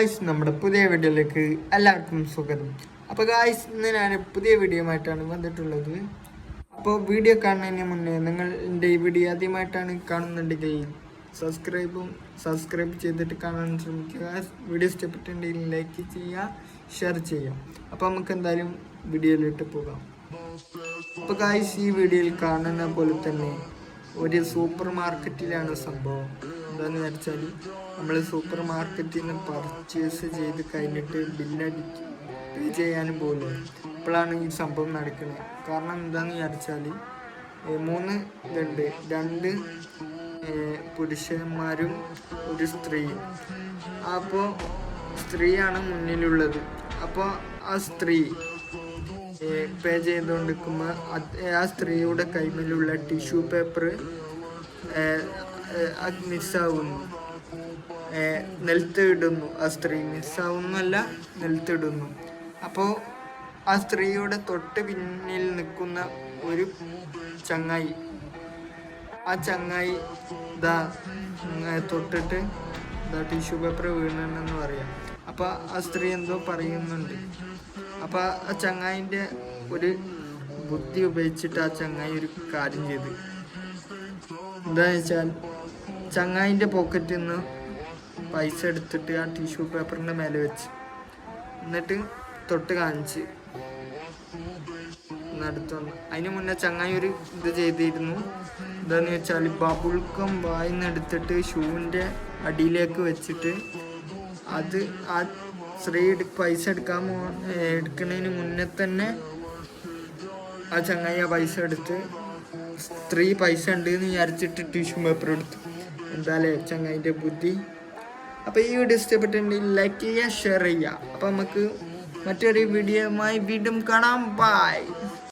Guys, നമ്മുടെ പുതിയ വീഡിയോയിലേക്ക് എല്ലാവർക്കും സ്വാഗതം. അപ്പോൾ ഗായ്സ്, ഇന്ന് ഞാൻ പുതിയ വീഡിയോ ആയിട്ടാണ് വന്നിട്ടുള്ളത്. അപ്പോൾ വീഡിയോ കാണുന്നതിന് മുന്നേ നിങ്ങൾ എൻ്റെ ഈ വീഡിയോ ആദ്യമായിട്ടാണ് കാണുന്നുണ്ടെങ്കിൽ സബ്സ്ക്രൈബ് ചെയ്തിട്ട് കാണാൻ ശ്രമിക്കുക. വീഡിയോ ഇഷ്ടപ്പെട്ടിട്ടുണ്ടെങ്കിൽ ലൈക്ക് ചെയ്യുക, ഷെയർ ചെയ്യുക. അപ്പോൾ നമുക്ക് എന്തായാലും വീഡിയോയിലോട്ട് പോകാം. അപ്പോൾ ഗായ്സ്, ഈ വീഡിയോയിൽ കാണുന്ന പോലെ തന്നെ ഒരു സൂപ്പർ മാർക്കറ്റിലാണ് സംഭവം. എന്താണെന്ന് വെച്ചാൽ നമ്മൾ സൂപ്പർ മാർക്കറ്റിൽ നിന്ന് പർച്ചേസ് ചെയ്ത് കഴിഞ്ഞിട്ട് പേ ചെയ്യാനും പോകുന്നത്. ഇപ്പോഴാണ് ഈ സംഭവം നടക്കുന്നത്. കാരണം എന്താണെന്ന് വിചാരിച്ചാൽ 3 ഇതുണ്ട്, 2 പുരുഷന്മാരും ഒരു സ്ത്രീയും. അപ്പോൾ സ്ത്രീയാണ് മുന്നിലുള്ളത്. അപ്പോൾ ആ സ്ത്രീ പേ ചെയ്തുകൊണ്ടിരിക്കുമ്പോൾ ആ സ്ത്രീയുടെ കൈമിലുള്ള ടിഷ്യൂ പേപ്പർ മിസ്സാവുന്നു, നിലത്ത് ഇടുന്നു. ആ സ്ത്രീ മിസ്സാവുന്നല്ല, നിലത്തിടുന്നു. അപ്പോൾ ആ സ്ത്രീയുടെ തൊട്ട് പിന്നിൽ നിൽക്കുന്ന ഒരു ചങ്ങായി, ആ ചങ്ങായി തൊട്ടിട്ട് ടിഷ്യൂ പേപ്പർ വീണെന്ന് പറയാം. അപ്പോൾ ആ സ്ത്രീ എന്തോ പറയുന്നുണ്ട്. അപ്പോൾ ആ ചങ്ങായിൻ്റെ ഒരു ബുദ്ധി ഉപയോഗിച്ചിട്ട് ആ ചങ്ങായി ഒരു കാര്യം ചെയ്ത്, എന്താണെന്ന് വെച്ചാൽ ചങ്ങായിൻ്റെ പോക്കറ്റിൽ നിന്ന് പൈസ എടുത്തിട്ട് ആ ടിഷ്യൂ പേപ്പറിൻ്റെ മേലെ വെച്ച്, എന്നിട്ട് തൊട്ട് കാണിച്ച് അടുത്ത് വന്നു. അതിന് മുന്നേ ചങ്ങായി ഒരു ഇത് ചെയ്തിരുന്നു. എന്താണെന്ന് വെച്ചാൽ ബബിൾക്കം വായിന്നെടുത്തിട്ട് ഷൂവിൻ്റെ അടിയിലേക്ക് വെച്ചിട്ട് അത് ആ സ്ത്രീ പൈസ എടുക്കുന്നതിന് മുന്നേ തന്നെ ആ ചങ്ങായി ആ പൈസ എടുത്ത് സ്ത്രീ പൈസ ഉണ്ട് എന്ന് വിചാരിച്ചിട്ട് ടിഷ്യൂ പേപ്പർ എടുത്തു. എന്തായാലേ ചങ്ങായിൻ്റെ ബുദ്ധി. അപ്പോൾ ഈ വീഡിയോ ഇഷ്ടപ്പെട്ടിട്ടുണ്ടെങ്കിൽ ലൈക്ക് ചെയ്യുക, ഷെയർ ചെയ്യുക. അപ്പോൾ നമുക്ക് മറ്റൊരു വീഡിയോയുമായി വീണ്ടും കാണാം. ബൈ.